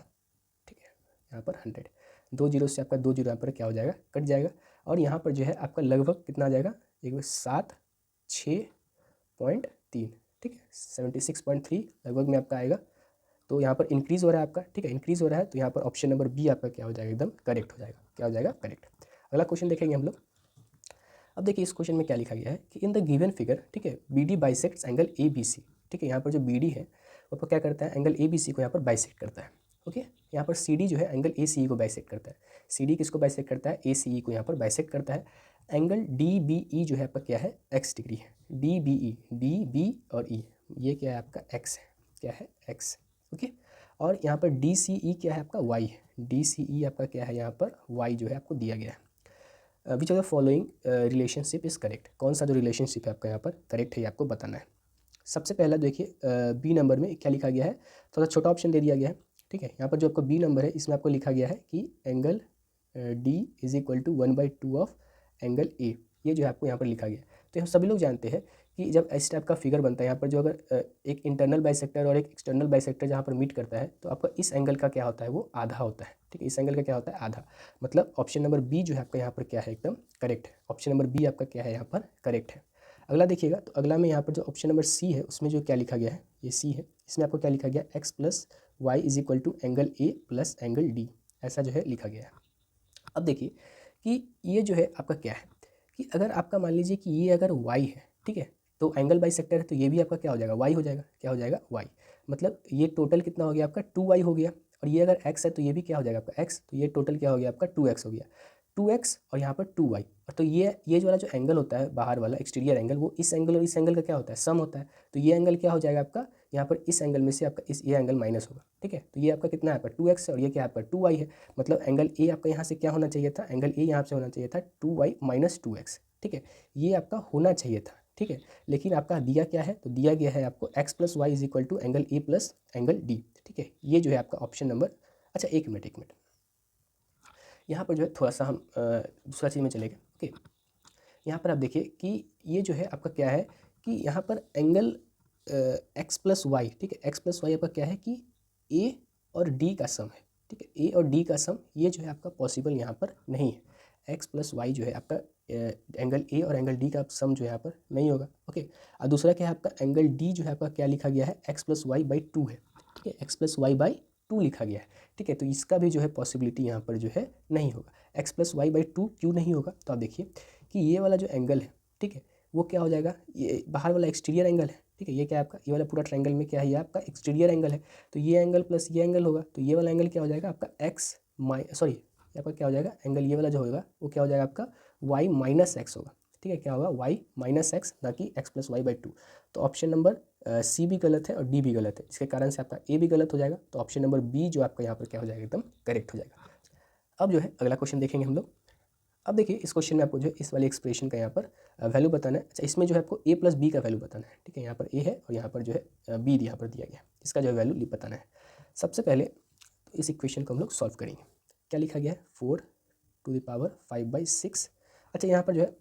ठीक है, यहाँ पर 100, 2 जीरो से आपका 2 जीरो यहाँ पर क्या हो जाएगा कट जाएगा, और यहाँ पर जो है आपका लगभग कितना आ जाएगा 706.3, ठीक है, 76.3 लगभग में आपका आएगा। तो यहाँ पर इंक्रीज़ हो रहा है आपका, ठीक है, इंक्रीज़ हो रहा है, तो यहाँ पर ऑप्शन नंबर बी आपका क्या हो जाएगा एकदम करेक्ट हो जाएगा, क्या हो जाएगा करेक्ट। अगला क्वेश्चन देखेंगे हम लोग। अब देखिए इस क्वेश्चन में क्या लिखा गया है कि इन द गिवन फिगर, ठीक है, B D bisects angle A B C, ठीक है। यहाँ पर जो बी डी है वो क्या करता है एंगल ए बी सी को यहाँ पर बाइसेक्ट करता है, ओके। यहाँ पर सी डी जो है एंगल ए सी ई को बाइसेक्ट करता है। सी डी किसको बाइसेक्ट करता है? ए सी ई को यहाँ पर बाइसेक्ट करता है। एंगल डी बी ई जो है आपका क्या है? एक्स डिग्री है। D B E, D B और ई ये क्या है आपका? एक्स है। क्या है? एक्स। ओके। और यहाँ पर डी सी ई क्या है आपका? वाई है। डी सी ई आपका क्या है? यहाँ पर वाई जो है आपको दिया गया है। Which of the following relationship is correct? कौन सा जो रिलेशनशिप है आपका यहाँ पर करेक्ट है ये आपको बताना है। सबसे पहला देखिए बी नंबर में क्या लिखा गया है, थोड़ा छोटा ऑप्शन दे दिया गया है। ठीक है, यहाँ पर जो आपका बी नंबर है इसमें आपको लिखा गया है कि angle D is equal to 1/2 of angle A. ये जो है आपको यहाँ पर लिखा गया है। तो हम सभी लोग जानते हैं कि जब इस टाइप का फिगर बनता है यहाँ पर जो अगर एक इंटरनल बाइसेक्टर और एक एक्सटर्नल बाइसेक्टर जहाँ पर मीट करता है तो आपका इस एंगल का क्या होता है? वो आधा होता है। ठीक है, इस एंगल का क्या होता है? आधा। मतलब ऑप्शन नंबर बी जो है आपका यहाँ पर क्या है? एकदम करेक्ट है। ऑप्शन नंबर बी आपका क्या है? यहाँ पर करेक्ट है। अगला देखिएगा, तो अगला में यहाँ पर जो ऑप्शन नंबर सी है उसमें जो क्या लिखा गया है, ये सी है, इसमें आपको क्या लिखा गया? X plus y is equal to angle A plus angle D, ऐसा जो है लिखा गया है। अब देखिए कि ये जो है आपका क्या है कि अगर आपका मान लीजिए कि ये अगर वाई है, ठीक है, तो एंगल बाई सेक्टर है तो ये भी आपका क्या हो जाएगा? वाई हो जाएगा। क्या हो जाएगा? वाई। मतलब ये टोटल कितना हो गया आपका? 2y हो गया। और ये अगर x है तो ये भी क्या हो जाएगा आपका? x। तो ये टोटल क्या हो गया आपका? 2x हो गया। 2x और यहाँ पर 2y। और तो ये जो वाला जो एंगल होता है बाहर वाला एक्सटीरियर एंगल, वो इस एंगल और इस एंगल का क्या होता है? सम होता है। तो ये एंगल क्या हो जाएगा आपका? यहाँ पर इस एंगल में से आपका ये एंगल माइनस होगा। ठीक है, तो ये आपका कितना है आपका? 2x है और ये क्या है आपका? 2y है। मतलब एंगल ए आपका यहाँ से क्या होना चाहिए था? एंगल ए यहाँ से होना चाहिए था 2y माइनस 2x। ठीक है, ये आपका होना चाहिए था। ठीक है, लेकिन आपका दिया क्या है? तो दिया गया है आपको x plus y is equal to angle A plus angle D. ठीक है, ये जो है आपका ऑप्शन नंबर। अच्छा एक मिनट, यहाँ पर जो है थोड़ा सा हम दूसरा चीज़ में चलेंगे। ओके, यहाँ पर आप देखिए कि ये जो है आपका क्या है कि यहाँ पर एंगल एक्स प्लस वाई, ठीक है, एक्स प्लस वाई आपका क्या है कि ए और डी का सम है। ठीक है, ए और डी का सम ये जो है आपका पॉसिबल यहाँ पर नहीं है। एक्स प्लस वाई जो है आपका एंगल ए और एंगल डी का सम जो है यहाँ पर नहीं होगा। ओके, और दूसरा क्या है आपका? एंगल डी जो है आपका क्या लिखा गया है? एक्स प्लस वाई बाई 2 है। ठीक है, एक्स प्लस वाई बाई 2 लिखा गया है। ठीक है, तो इसका भी जो है पॉसिबिलिटी यहाँ पर जो है नहीं होगा। एक्स प्लस वाई बाई 2 क्यों नहीं होगा? तो आप देखिए कि ये वाला जो एंगल है, ठीक है, वो क्या हो जाएगा? ये बाहर वाला एक्सटीरियर एंगल है। ठीक है, ये क्या है आपका? ये वाला पूरा ट्रायंगल में क्या है? ये आपका एक्सटीरियर एंगल है। तो ये एंगल प्लस ये एंगल होगा, तो ये वाला एंगल क्या हो जाएगा आपका? एक्स सॉरी आपका क्या हो जाएगा? एंगल ये वाला जो होगा वो क्या हो जाएगा आपका? वाई माइनस एक्स होगा। ठीक है, क्या होगा? वाई माइनस एक्स, ना कि एक्स प्लस वाई बाई 2। तो ऑप्शन नंबर सी भी गलत है और डी भी गलत है, इसके कारण से आपका ए भी गलत हो जाएगा। तो ऑप्शन नंबर बी जो आपका यहाँ पर क्या हो जाएगा? एकदम करेक्ट हो जाएगा। अब जो है अगला क्वेश्चन देखेंगे हम लोग। अब देखिए इस क्वेश्चन में आपको जो है इस वाले एक्सप्रेशन का यहाँ पर वैल्यू बताना है। अच्छा, इसमें जो है आपको ए प्लस बी का वैल्यू बताना है। ठीक है, यहाँ पर ए है और यहाँ पर जो है बी यहाँ पर दिया गया है, इसका जो है वैल्यू बताना है। सबसे पहले तो इस इक्वेशन को हम लोग सॉल्व करेंगे। क्या लिखा गया है? 4⁵ अच्छा, यहाँ पर जो है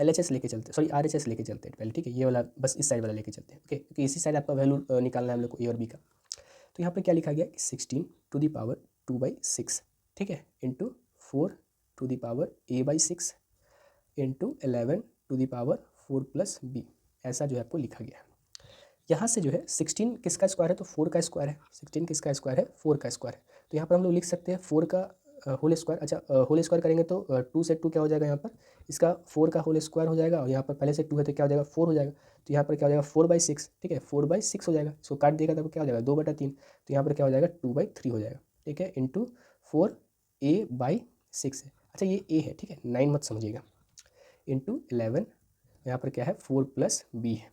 LHS लेके चलते, सॉरी RHS लेके चलते हैं पहले। ठीक है, ये वाला बस इस साइड वाला लेके चलते हैं। ओके, क्योंकि इसी साइड आपका वैल्यू निकालना है हम लोग को ए और बी का। तो यहाँ पर क्या लिखा गया? 16⁵ ठीक है, इंटू 4⁴ इंटू 11⁴ प्लस बी, ऐसा जो है आपको लिखा गया है। यहाँ से जो है 16 किसका स्क्वायर है? तो 4 का स्क्वायर है। 16 किसका स्क्वायर है? 4 का स्क्वायर है। तो यहाँ पर हम लोग लिख सकते हैं 4 का होल स्क्वायर। अच्छा, होल स्क्वायर करेंगे तो 2 से 2 क्या हो जाएगा? यहाँ पर इसका 4 का होल स्क्वायर हो जाएगा और यहाँ पर पहले से 2 है तो क्या हो जाएगा? 4 हो जाएगा। तो यहाँ पर क्या हो जाएगा? 4/6। ठीक है, 4/6 हो जाएगा। इसको काट देगा तो क्या हो जाएगा? 2/3। तो यहाँ पर क्या हो जाएगा? 2/3 हो जाएगा। ठीक है, इंटू 4a/6 है। अच्छा, ये a है, ठीक है, 9 मत समझिएगा। इंटू 11 यहाँ पर क्या है? 4 प्लस b है।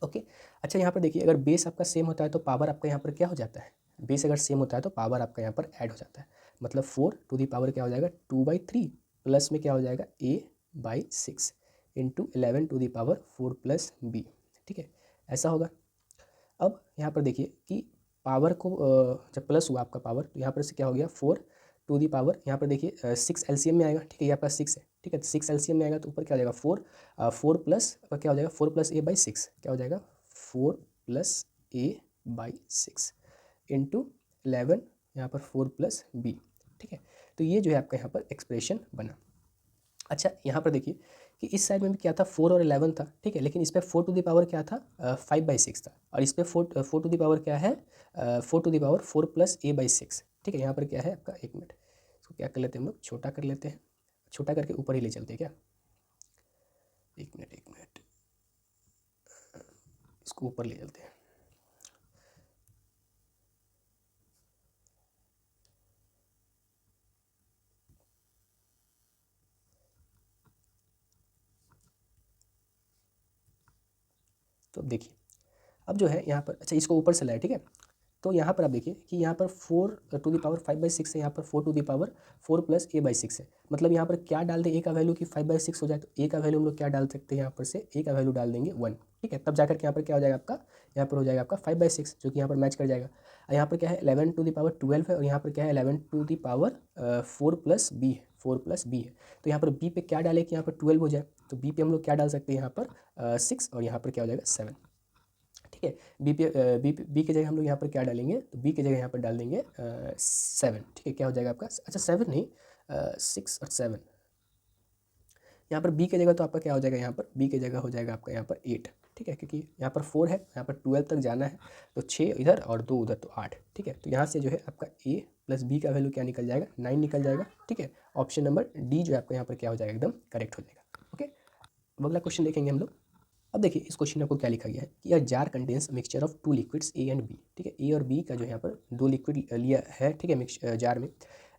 ओके, अच्छा यहाँ पर देखिए अगर बेस आपका सेम होता है तो पावर आपका यहाँ पर क्या हो जाता है? बेस अगर सेम होता है तो पावर आपका यहाँ पर ऐड हो जाता है। मतलब 4 टू दी पावर क्या हो जाएगा? 2/3 प्लस में क्या हो जाएगा? a/6 into 11 to the power 4 plus b। ठीक है, ऐसा होगा। अब यहाँ पर देखिए कि पावर को जब प्लस हुआ आपका पावर तो यहाँ पर से क्या हो गया? 4 टू दी पावर, यहाँ पर देखिए 6 LCM में आएगा। ठीक है, ये आपका 6 है। ठीक है, तो 6 LCM में आएगा तो ऊपर क्या हो जाएगा? 4 प्लस क्या हो जाएगा? 4 प्लस a/6 क्या हो जाएगा? 4 प्लस a/6 इंटू 11 यहाँ पर 4 प्लस b। ठीक है, तो ये जो है आपका यहाँ पर एक्सप्रेशन बना। अच्छा, यहाँ पर देखिए कि इस साइड में भी क्या था? 4 और 11 था। ठीक है, लेकिन इस पर 4 टू दी पावर क्या था? 5/6 था। और इस पर 4 टू दी पावर क्या है? 4 to the power 4 plus a/6। ठीक है, यहाँ पर क्या है आपका? एक मिनट, इसको क्या कर लेते हैं हम लोग? छोटा कर लेते हैं। छोटा करके ऊपर ही ले चलते हैं क्या? एक मिनट, इसको ऊपर ले चलते हैं। तो अब देखिए, अब जो है यहाँ पर, अच्छा इसको ऊपर से लाए, ठीक है। तो यहाँ पर आप देखिए कि यहाँ पर 4⁵ है, यहाँ पर 4⁴ प्लस a/6 है। मतलब यहाँ पर क्या डाल दें, a का वैल्यू कि 5/6 हो जाए, तो a का वैल्यू हम लोग क्या डाल सकते हैं, यहाँ पर से a का वैल्यू डाल देंगे 1, ठीक है। तब जाकर के यहाँ पर क्या हो जाएगा आपका, यहाँ पर हो जाएगा आपका 5/6, जो कि यहाँ पर मैच कर जाएगा। यहाँ पर क्या है 11⁻12 है, और यहाँ पर क्या है 11⁴ प्लस b है, 4 प्लस b है। तो यहाँ पर b पे क्या डालें कि यहाँ पर 12 हो जाए, तो b पे हम लोग क्या डाल सकते हैं यहाँ पर 6, और यहाँ पर क्या हो जाएगा 7, ठीक है। बी की जगह हम लोग यहाँ पर क्या डालेंगे, तो बी की जगह यहाँ पर डाल देंगे 7, ठीक है। क्या हो जाएगा आपका, अच्छा 7 नहीं 6 और 7, यहाँ पर बी की जगह तो आपका क्या हो जाएगा, यहाँ पर बी की जगह हो जाएगा आपका यहाँ पर 8, ठीक है। क्योंकि यहाँ पर 4 है, यहाँ पर 12 तक जाना है, तो 6 इधर और 2 उधर, तो 8, ठीक है। तो यहाँ से जो है आपका ए प्लस बी का वैल्यू क्या निकल जाएगा, 9 निकल जाएगा, ठीक है। ऑप्शन नंबर डी जो है आपका यहाँ पर क्या हो जाएगा, एकदम करेक्ट हो जाएगा। ओके, अब अगला क्वेश्चन देखेंगे हम लोग। अब देखिए इस क्वेश्चन में आपको क्या लिखा गया है कि a jar contains mixture of 2 liquids A and B, ठीक है। ए और बी का जो यहाँ पर 2 लिक्विड लिया है, ठीक है, मिक्स जार में,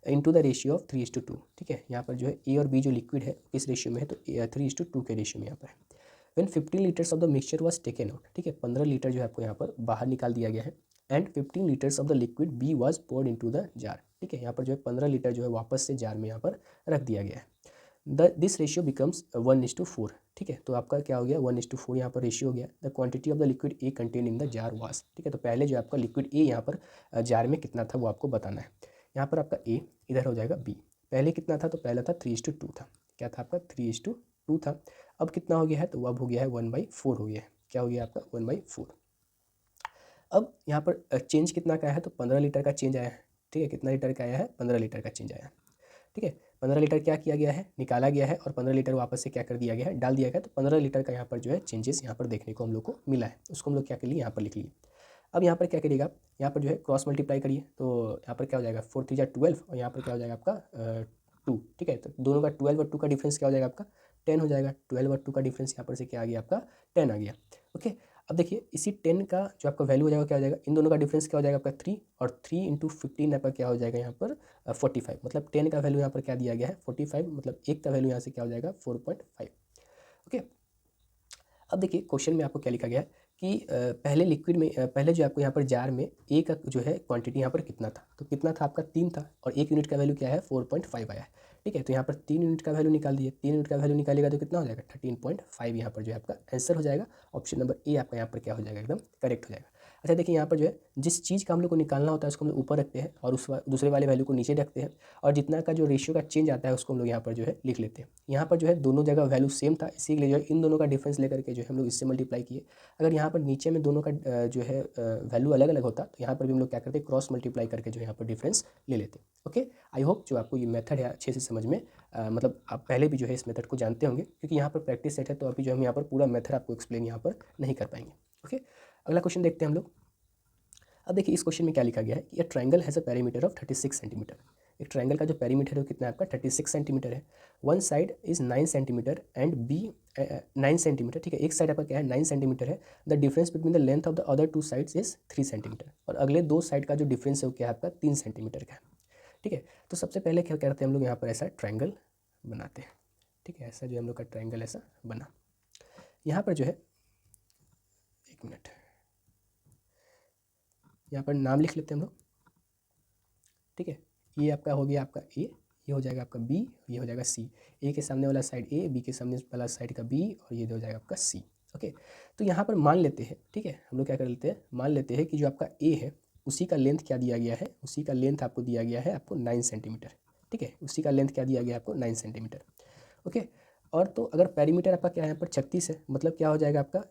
इनटू द रेशियो ऑफ 3:2, ठीक है। यहाँ पर जो है ए और बी जो लिक्विड है किस रेशियो में है, तो 3:2 के रेशियो में यहाँ पर है। When 15 litres of the mixture was taken out, ठीक है, 15 लीटर जो है आपको यहाँ पर बाहर निकाल दिया गया है, and 15 litres of the liquid B was poured into the jar, ठीक है। यहाँ पर जो है 15 लीटर जो है वापस से जार में यहाँ पर रख दिया गया है। दिस रेशियो बिकम्स 1:4, ठीक है। तो आपका क्या हो गया 1:4 यहाँ पर रेशियो हो गया। The quantity of the liquid A contain in the jar वास, ठीक है। तो पहले जो आपका लिक्विड ए यहाँ पर जार में कितना था वो आपको बताना है। यहाँ पर आपका ए, इधर हो जाएगा बी। पहले कितना था, तो पहला था 3:2 था, क्या था आपका 3:2 था। अब कितना हो गया है, तो अब हो गया है 1/4 हो गया है। क्या हो गया आपका 1/4। अब यहाँ पर चेंज कितना का आया है, तो 15 लीटर का चेंज आया है, ठीक है। कितना लीटर का आया है, 15 लीटर का चेंज आया है, ठीक है। 15 लीटर क्या किया गया है, निकाला गया है, और 15 लीटर वापस से क्या कर दिया गया है, डाल दिया गया है। तो 15 लीटर का यहाँ पर जो है चेंजेस यहाँ पर देखने को हम लोग को मिला है, उसको हम लोग क्या कर लिए, यहाँ पर लिख लिए। अब यहाँ पर क्या करिएगा, यहाँ पर जो है क्रॉस मल्टीप्लाई करिए, तो यहाँ पर क्या हो जाएगा 4 3 12, और यहाँ पर क्या हो जाएगा आपका 2, ठीक है। तो दोनों का 12 और 2 का डिफरेंस क्या हो जाएगा आपका 10 हो जाएगा। 12 और 2 का डिफरेंस यहाँ पर से क्या आ गया आपका 10 आ गया। ओके, अब देखिए इसी 10 का जो आपका वैल्यू हो जाएगा क्या हो जाएगा, इन दोनों का डिफरेंस क्या हो जाएगा आपका 3, और 3 × 15 आपका क्या हो जाएगा यहाँ पर 45। मतलब 10 का वैल्यू यहाँ पर क्या दिया गया है 45, मतलब एक का वैल्यू यहाँ से क्या हो जाएगा 4.5। ओके, अब देखिए क्वेश्चन में आपको क्या लिखा गया है कि पहले लिक्विड में पहले जो आपको यहाँ पर जार में ए का जो है क्वांटिटी यहाँ पर कितना था, तो कितना था आपका 3 था, और 1 यूनिट का वैल्यू क्या है 4.5 आया है, ठीक है। तो यहाँ पर 3 यूनिट का वैल्यू निकाल दिए, 3 यूनिट का वैल्यू निकालेगा तो कितना हो जाएगा 13.5, यहाँ पर जो है आपका आंसर हो जाएगा। ऑप्शन नंबर ए आपका यहाँ पर क्या हो जाएगा, एकदम करेक्ट हो जाएगा। अच्छा देखिए यहाँ पर जो है जिस चीज़ का हम लोग को निकालना होता है उसको हम लोग ऊपर रखते हैं, और उस दूसरे वाले वैल्यू को नीचे रखते हैं, और जितना का जो रेशियो का चेंज आता है उसको हम लोग यहाँ पर जो है लिख लेते हैं। यहाँ पर जो है दोनों जगह वैल्यू सेम था, इसीलिए जो है इन दोनों का डिफरेंस लेकर के जो है हम लोग इससे मल्टीप्लाई किए। अगर यहाँ पर नीचे में दोनों का जो है वैल्यू अलग अलग होता, तो यहाँ पर भी हम लोग क्या करते हैं क्रॉस मल्टीप्लाई करके जो यहाँ पर डिफरेंस ले लेते। ओके, आई होप जो आपको ये मेथड है अच्छे से समझ में मतलब आप पहले भी जो है इस मेथड को जानते होंगे, क्योंकि यहाँ पर प्रैक्टिस सेट है, तो अभी जो हम यहाँ पर पूरा मेथड आपको एक्सप्लेन यहाँ पर नहीं कर पाएंगे। ओके, अगला क्वेश्चन देखते हैं हम लोग। अब देखिए इस क्वेश्चन में क्या लिखा गया है कि triangle has a perimeter of 36 centimetre. एक ट्राइंगल का जो पेरीमीटर है वो कितना है आपका 36 सेंटीमीटर है। One side is 9 centimetre and B 9 centimetre, ठीक है। एक साइड आपका क्या है 9 सेंटीमीटर है। The difference between the length of the other 2 sides is 3 centimetre, और अगले 2 साइड का जो डिफरेंस है वो क्या है आपका 3 सेंटीमीटर का है, ठीक है। तो सबसे पहले क्या करते हैं हम लोग यहाँ पर ऐसा ट्राइंगल बनाते हैं, ठीक है। ऐसा जो हम लोग का ट्राइंगल ऐसा बना, यहाँ पर जो है एक मिनट, यहाँ पर नाम लिख लेते हैं हम लोग, ठीक है। ये आपका हो गया आपका ए, ये हो जाएगा आपका बी, ये हो जाएगा सी। ए के सामने वाला साइड ए, बी के सामने वाला साइड का बी, और ये हो जाएगा आपका सी। ओके, तो यहाँ पर मान लेते हैं, ठीक है, हम लोग क्या कर लेते हैं, मान लेते हैं कि जो आपका ए है उसी का लेंथ क्या दिया गया है, उसी का लेंथ आपको दिया गया है आपको 9 सेंटीमीटर, ठीक है। उसी का लेंथ क्या दिया गया है आपको 9 सेंटीमीटर। ओके, और तो अगर पेरीमीटर आपका क्या है यहाँ पर 36 है, मतलब क्या हो जाएगा आपका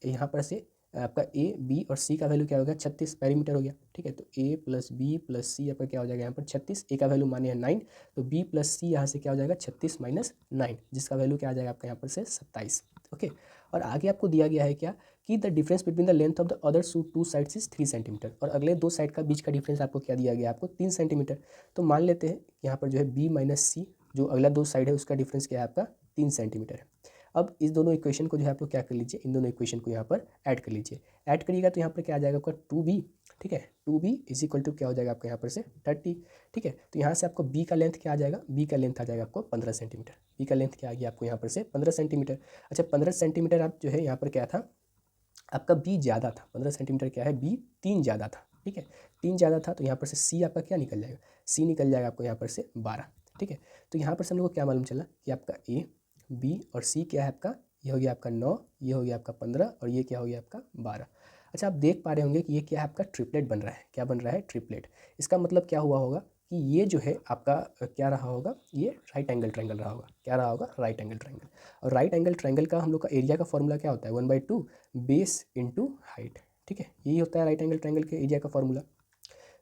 यहाँ पर से आपका ए बी और सी का वैल्यू क्या हो गया 36 पेरीमीटर हो गया, ठीक है। तो ए प्लस बी प्लस सी आपका क्या हो जाएगा यहाँ पर 36, ए का वैल्यू माने है 9, तो बी प्लस सी यहाँ से क्या हो जाएगा 36 माइनस 9, जिसका वैल्यू क्या आ जाएगा आपका यहाँ पर से 27। ओके, और आगे आपको दिया गया है क्या कि the difference between the length of the other 2 sides is 3 centimetre, और अगले 2 साइड का बीच का डिफरेंस आपको क्या दिया गया आपको 3 सेंटीमीटर। तो मान लेते हैं यहाँ पर जो है बी माइनस सी, जो अगला 2 साइड है उसका डिफरेंस क्या है आपका 3 सेंटीमीटर है। अब इस दोनों इक्वेशन को जो है आप लोग क्या कर लीजिए, इन दोनों इक्वेशन को यहाँ पर ऐड कर लीजिए। ऐड करिएगा तो यहाँ पर क्या आ जाएगा आपका 2b, ठीक है। 2b इज इक्वल टू क्या हो जाएगा आपका यहाँ पर से 30, ठीक है। तो यहाँ से आपको b का लेंथ क्या आ जाएगा, b का लेंथ आ जाएगा आपको 15 सेंटीमीटर। b का लेंथ क्या आ गया आपको यहाँ पर से 15 सेंटीमीटर। अच्छा 15 सेंटीमीटर आप जो है यहाँ पर क्या था आपका बी ज़्यादा था, 15 सेंटीमीटर क्या है, बी 3 ज़्यादा था, ठीक है, 3 ज़्यादा था, तो यहाँ पर से सी आपका क्या निकल जाएगा, सी निकल जाएगा आपको यहाँ पर से 12, ठीक है। तो यहाँ पर से हम लोग को क्या मालूम चला कि आपका ए, बी और सी क्या है आपका, ये हो गया आपका 9, ये हो गया आपका 15 और ये क्या हो गया आपका 12। अच्छा, आप देख पा रहे होंगे कि ये क्या है आपका ट्रिपलेट बन रहा है, क्या बन रहा है, ट्रिपलेट। इसका मतलब क्या हुआ होगा कि ये जो है आपका क्या रहा होगा, ये राइट एंगल ट्रायंगल रहा होगा, क्या रहा होगा, राइट एंगल ट्रायंगल। और राइट एंगल ट्रायंगल का हम लोग का एरिया का फॉर्मूला क्या होता है, 1/2 बेस इंटू हाइट, ठीक है, यही होता है राइट एंगल ट्रायंगल के एरिया का फॉर्मूला।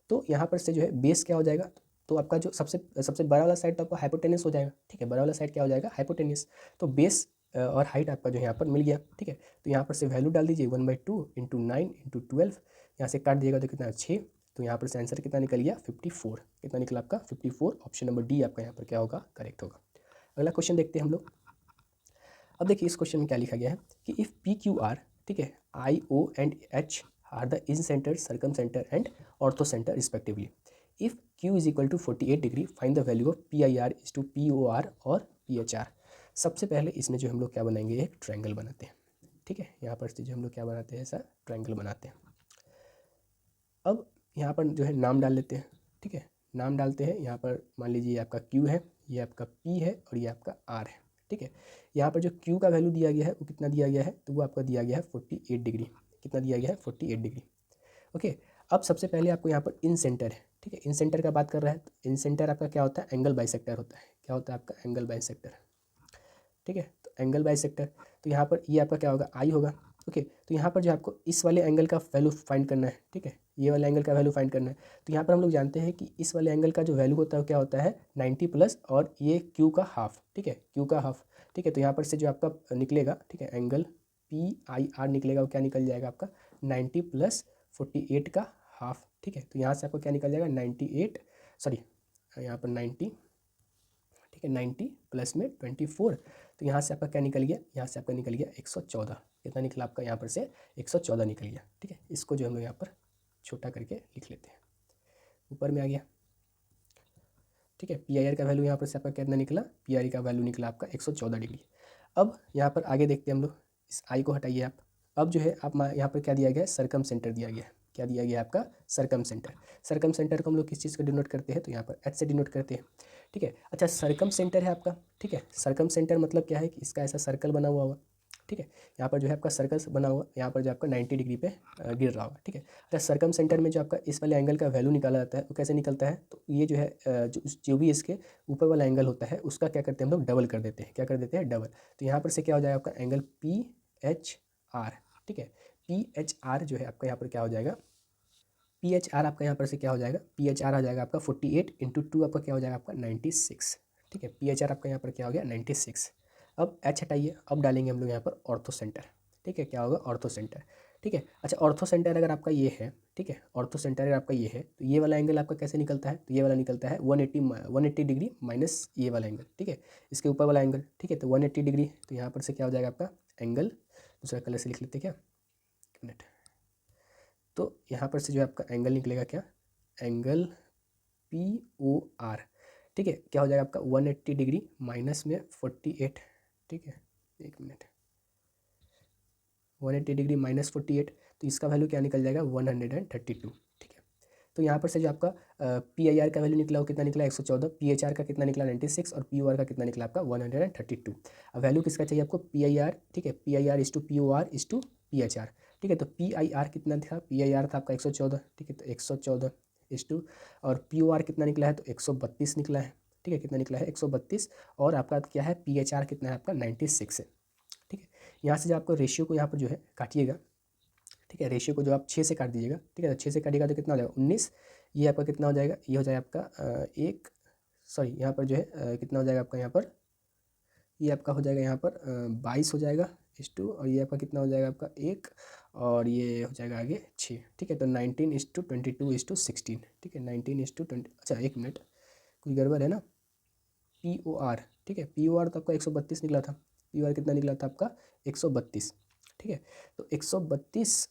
तो यहाँ पर से जो है बेस क्या हो जाएगा, तो आपका जो सबसे सबसे बड़ा वाला साइड तो आपका हाइपोटेनस हो जाएगा, ठीक है, बड़ा वाला साइड क्या हो जाएगा, हाइपोटेनस। तो बेस और हाइट आपका जो है यहाँ पर मिल गया, ठीक है। तो यहाँ पर से वैल्यू डाल दीजिए 1/2 इंटू 9 इंटू 12, यहाँ से काट दिएगा तो कितना 6, तो यहाँ पर से आंसर कितना निकल गया 54, कितना निकला आपका 54, ऑप्शन नंबर डी आपका यहाँ पर क्या होगा, करेक्ट होगा। अगला क्वेश्चन देखते हैं हम लोग। अब देखिए इस क्वेश्चन में क्या लिखा गया है कि इफ़ पी क्यू आर, ठीक है, I O and H are the incentre, circumcentre and orthocentre respectively, if Q is equal to 48 degree, find the value of P I R is to P O R और P H R. सबसे पहले इसमें जो हम लोग क्या बनाएंगे, एक ट्रायंगल बनाते हैं, ठीक है, यहाँ पर से जो हम लोग क्या बनाते हैं, ऐसा ट्रायंगल बनाते हैं। अब यहाँ पर जो है नाम डाल लेते हैं, ठीक है, नाम डालते हैं। यहाँ पर मान लीजिए ये आपका Q है, ये आपका P है और ये आपका R है, ठीक है। यहाँ पर जो Q का वैल्यू दिया गया है वो कितना दिया गया है, तो वो आपका दिया गया है 48 डिग्री, कितना दिया गया है 48 डिग्री, ओके। अब सबसे पहले आपको यहाँ पर इन सेंटर है, ठीक है, इन सेंटर का बात कर रहा है, तो इन सेंटर आपका क्या होता है, एंगल बाइसेक्टर होता है, क्या होता है आपका, एंगल बाइसेक्टर, ठीक है। तो एंगल बाइसेक्टर, तो यहाँ पर ये आपका क्या होगा, आई होगा, ओके। तो यहाँ पर जो आपको इस वाले एंगल का वैल्यू फाइंड करना है, ठीक है, ये वाले एंगल का वैल्यू फाइंड करना है। तो यहाँ पर हम लोग जानते हैं कि इस वाले एंगल का जो वैल्यू होता है वो क्या होता है 90 प्लस और ये क्यू का हाफ, ठीक है, क्यू का हाफ, ठीक है। तो यहाँ पर से जो आपका निकलेगा, ठीक है, एंगल पी आई आर निकलेगा, वो क्या निकल जाएगा आपका 90 प्लस 48 का हाफ, ठीक है। तो यहाँ से आपको क्या निकल जाएगा 98, सॉरी यहाँ पर 90, ठीक है, 90 प्लस में 24, तो यहाँ से आपका क्या निकल गया, यहाँ से आपका निकल गया 114, कितना निकला आपका यहाँ पर से 114 निकल गया, ठीक है। इसको जो हम लोग यहाँ पर छोटा करके लिख लेते हैं, ऊपर में आ गया, ठीक है। पी आई आर का वैल्यू यहाँ पर से आपका कितना निकला, पी आई आर का वैल्यू निकला आपका 114 डिग्री। अब यहाँ पर आगे देखते हैं हम लोग, इस आई को हटाइए आप। अब जो है आप यहाँ पर क्या दिया गया है, सर्कम सेंटर दिया गया है, क्या दिया गया है आपका, सर्कम सेंटर। सर्कम सेंटर को हम लोग किस चीज़ को डिनोट करते हैं, तो यहाँ पर एच से डिनोट करते हैं, ठीक है। अच्छा, सर्कम सेंटर है आपका, ठीक है, सर्कम सेंटर मतलब क्या है कि इसका ऐसा सर्कल बना हुआ होगा, ठीक है। यहाँ पर जो है आपका सर्कल बना हुआ, यहाँ पर जो आपका 90 डिग्री पे गिर रहा होगा, ठीक है। अच्छा, सर्कम सेंटर में जो आपका इस वाले एंगल का वैल्यू निकाला जाता है वो कैसे निकलता है, तो ये जो है जो भी इसके ऊपर वाला एंगल होता है उसका क्या करते हैं हम लोग, डबल कर देते हैं, क्या कर देते हैं, डबल। तो यहाँ पर से क्या हो जाएगा आपका एंगल पी एच आर, ठीक है, पी एच आर जो है आपका यहाँ पर क्या हो जाएगा, पी एच आर आपका यहाँ पर से क्या हो जाएगा, पी एच आर आ जाएगा आपका 48 इंटू 2 आपका क्या हो जाएगा आपका 96, ठीक है। पी एच आर आपका यहाँ पर क्या हो गया 96। अब एच हटाइए, अब डालेंगे हम लोग यहाँ पर ऑर्थो सेंटर, ठीक है, क्या होगा ऑर्थो सेंटर, ठीक है। अच्छा, ऑर्थो सेंटर अगर आपका ये है, ठीक है, ऑर्थो सेंटर अगर आपका ये है तो ये वाला एंगल आपका कैसे निकलता है, तो ये वाला निकलता है 180 डिग्री माइनस ये वाला एंगल, ठीक है, इसके ऊपर वाला एंगल, ठीक है। तो 180 डिग्री, तो यहाँ पर से क्या हो जाएगा आपका एंगल, दूसरा कलर से लिख लेते हैं क्या, एक मिनट। तो यहाँ पर से जो आपका एंगल निकलेगा क्या, एंगल पी ओ आर, ठीक है, क्या हो जाएगा आपका 180 डिग्री माइनस में 48, ठीक है, एक मिनट, 180 डिग्री माइनस 48, तो इसका वैल्यू क्या निकल जाएगा 132, ठीक है। तो यहाँ पर से जो आपका पी आई आर का वैल्यू निकला वो कितना निकला 114, पी एच आर का कितना निकला 96 और पी ओ आर का कितना निकला आपका 132। अब वैल्यू किसका चाहिए आपको, पी आई आर, ठीक है, P I R is to P O R is to P H R, ठीक है। तो पी आई आर कितना था, पी आई आर था आपका 114, ठीक है, तो 114 इज टू, और पी ओ आर कितना निकला है, तो 132 निकला है, ठीक है, कितना निकला है 132, और आपका क्या है पी एच आर कितना है आपका 96 है, ठीक है। यहाँ से जो आपको रेशियो को यहाँ पर जो है काटिएगा, ठीक है, रेशियो को जो आप 6 से काट दीजिएगा, ठीक है, तो 6 से काटिएगा तो कितना हो जाएगा 19, ये आपका कितना हो जाएगा, ये हो जाएगा आपका एक, सॉरी यहाँ पर जो है कितना हो जाएगा आपका यहाँ पर, ये आपका हो जाएगा यहाँ पर 22 हो जाएगा इस टू, और ये आपका कितना हो जाएगा आपका एक, और ये हो जाएगा आगे 6, ठीक है। तो 19:22:16, ठीक है, 19:20, अच्छा एक मिनट, कुछ गड़बड़ है ना, पी ओ आर, ठीक है, पी ओ आर तो आपका 132 निकला था, पी ओ आर कितना निकला था आपका 132, ठीक है। तो 132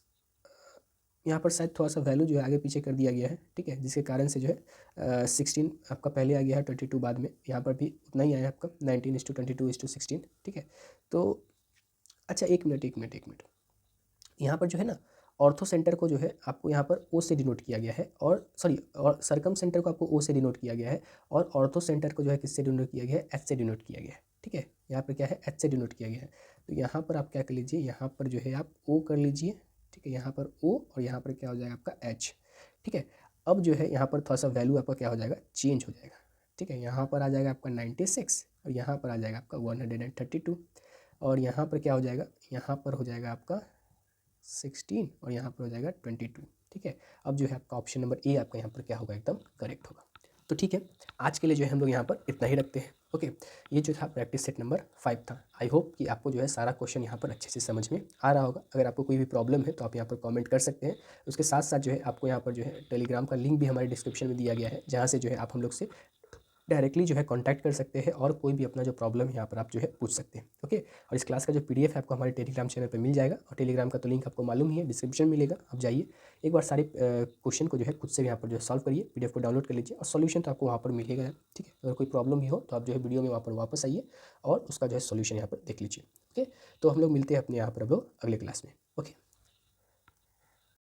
यहाँ पर शायद थोड़ा सा वैल्यू जो है आगे पीछे कर दिया गया है, ठीक है, जिसके कारण से जो है 16 आपका पहले आ गया है, 22 बाद में, यहाँ पर भी उतना ही आया है आपका 19:22:16, ठीक है। तो अच्छा एक मिनट, यहाँ पर जो है ना ऑर्थो सेंटर को जो है आपको यहाँ पर ओ से डिनोट किया गया है, और सॉरी, और सरकम सेंटर को आपको ओ से डिनोट किया गया है, और ऑर्थो सेंटर को जो है किससे डिनोट किया गया है, एच से डिनोट किया गया है। ठीक है, यहाँ पर क्या है, एच से डिनोट किया गया है। तो यहाँ पर आप क्या कर लीजिए, यहाँ पर जो है आप ओ कर लीजिए। ठीक है, यहाँ पर ओ और यहाँ पर क्या हो जाएगा आपका एच। ठीक है, अब जो है यहाँ पर थोड़ा सा वैल्यू आपका क्या हो जाएगा, चेंज हो जाएगा। ठीक है, यहाँ पर आ जाएगा आपका 96 और यहाँ पर आ जाएगा आपका 132, और यहाँ पर क्या हो जाएगा, यहाँ पर हो जाएगा आपका 16 और यहाँ पर हो जाएगा 22। ठीक है, अब जो है आपका ऑप्शन नंबर ए आपका यहाँ पर क्या होगा, एकदम करेक्ट होगा। तो ठीक है, आज के लिए जो है हम लोग यहाँ पर इतना ही रखते हैं। ओके, ये जो था प्रैक्टिस सेट नंबर 5 था। आई होप कि आपको जो है सारा क्वेश्चन यहाँ पर अच्छे से समझ में आ रहा होगा। अगर आपको कोई भी प्रॉब्लम है तो आप यहाँ पर कमेंट कर सकते हैं। उसके साथ साथ जो है आपको यहाँ पर जो है टेलीग्राम का लिंक भी हमारे डिस्क्रिप्शन में दिया गया है, जहाँ से जो है आप हम लोग से डायरेक्टली जो है कांटेक्ट कर सकते हैं और कोई भी अपना जो प्रॉब्लम है यहाँ पर आप जो है पूछ सकते हैं। ओके, और इस क्लास का जो पीडीएफ है आपको हमारे टेलीग्राम चैनल पे मिल जाएगा, और टेलीग्राम का तो लिंक आपको मालूम ही है, डिस्क्रिप्शन में मिलेगा। आप जाइए एक बार सारे क्वेश्चन को जो है खुद से यहाँ पर जो है सॉल्व करिए, पीडीएफ को डाउनलोड कर लीजिए और सॉल्यूशन तो आपको वहाँ पर मिलेगा। ठीक है, अगर कोई प्रॉब्लम भी हो तो आप जो है वीडियो में वहाँ पर वापस आइए और उसका जो है सोल्यूशन यहाँ पर देख लीजिए। ओके, तो हम लोग मिलते हैं अपने यहाँ पर अब लोग अगले क्लास में। ओके।